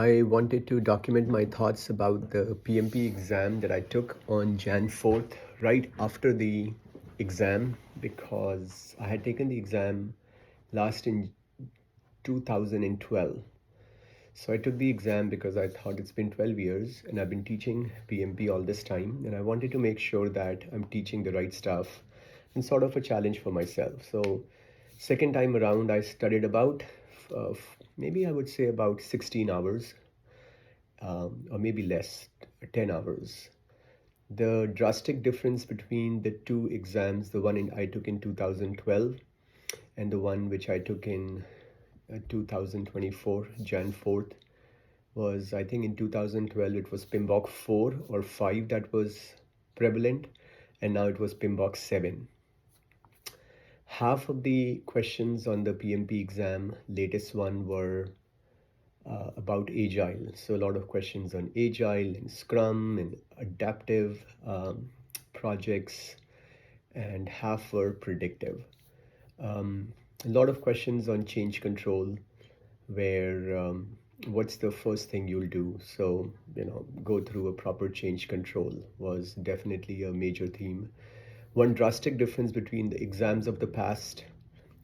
I wanted to document my thoughts about the PMP exam that I took on Jan 4th, right after the exam, because I had taken the exam last in 2012. So I took the exam because I thought it's been 12 years and I've been teaching PMP all this time, and I wanted to make sure that I'm teaching the right stuff and sort of a challenge for myself. So second time around, I studied about maybe I would say about 16 hours, or maybe less, 10 hours. The drastic difference between the two exams, the one I took in 2012 and the one which I took in 2024, Jan 4th, was I think in 2012 it was PMBOK 4 or 5 that was prevalent, and now it was PMBOK 7. Half of the questions on the PMP exam, latest one, were about agile. So a lot of questions on agile and scrum and adaptive projects, and half were predictive. A lot of questions on change control, where what's the first thing you'll do? So, go through a proper change control was definitely a major theme. One drastic difference between the exams of the past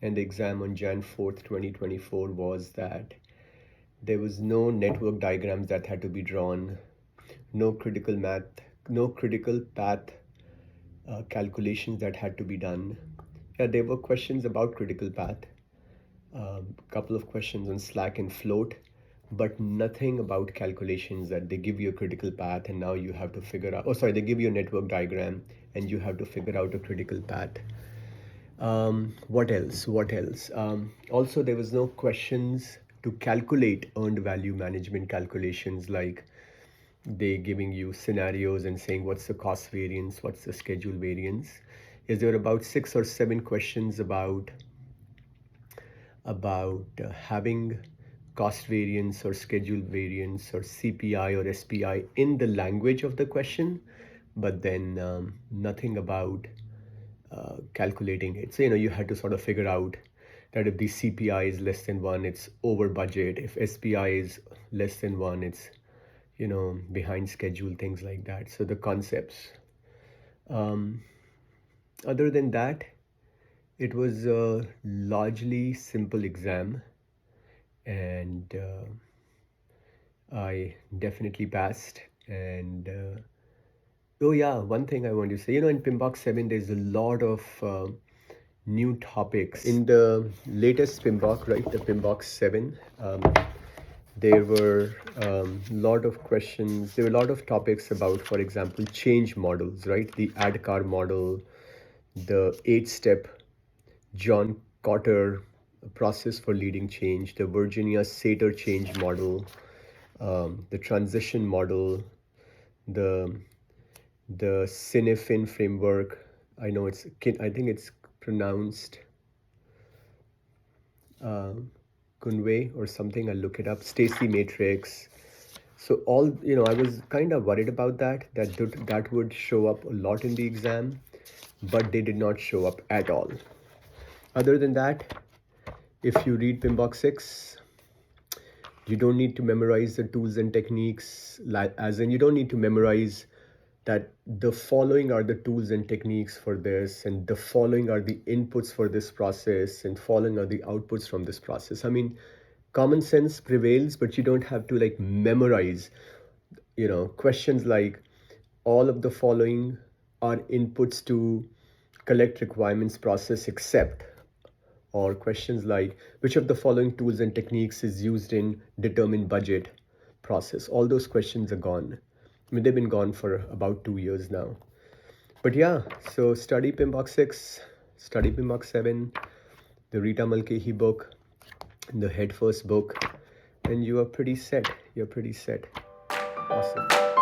and the exam on Jan 4th, 2024 was that there was no network diagrams that had to be drawn, no critical path calculations that had to be done. Yeah, there were questions about critical path, a couple of questions on slack and float, but nothing about calculations that they give you a critical path and now you have to figure out. Oh, sorry, they give you a network diagram and you have to figure out a critical path. What else? Also, there was no questions to calculate earned value management calculations, like they giving you scenarios and saying what's the cost variance, what's the schedule variance. Is there about 6 or 7 questions about having cost variance or schedule variance or CPI or SPI in the language of the question, but then nothing about calculating it. So, you had to sort of figure out that if the CPI is less than 1, it's over budget. If SPI is less than 1, it's, behind schedule, things like that. So the concepts. Other than that, it was a largely simple exam, and I definitely passed. And oh yeah, one thing I want to say, in PMBOK 7, there's a lot of new topics. In the latest PMBOK, right, the PMBOK 7, there were a lot of questions. There were a lot of topics about, for example, change models, right? The ADKAR model, the 8-step John Cotter process for leading change, the Virginia Sater change model, the transition model, the Cinefin framework. I think it's pronounced Kunway or something. I'll look it up. Stacy matrix. So all, I was kind of worried about that would show up a lot in the exam, but they did not show up at all. Other than that, if you read PMBOK 6, you don't need to memorize the tools and techniques, as in you don't need to memorize that the following are the tools and techniques for this, and the following are the inputs for this process, and following are the outputs from this process. I mean, common sense prevails, but you don't have to memorize, questions like all of the following are inputs to collect requirements process except, or questions like which of the following tools and techniques is used in determine budget process. All those questions are gone. I mean, they've been gone for about 2 years now. But yeah, so study PMBOK 6, study PMBOK 7, the Rita Mulcahy book, the Head First book, and you are pretty set. You're pretty set. Awesome.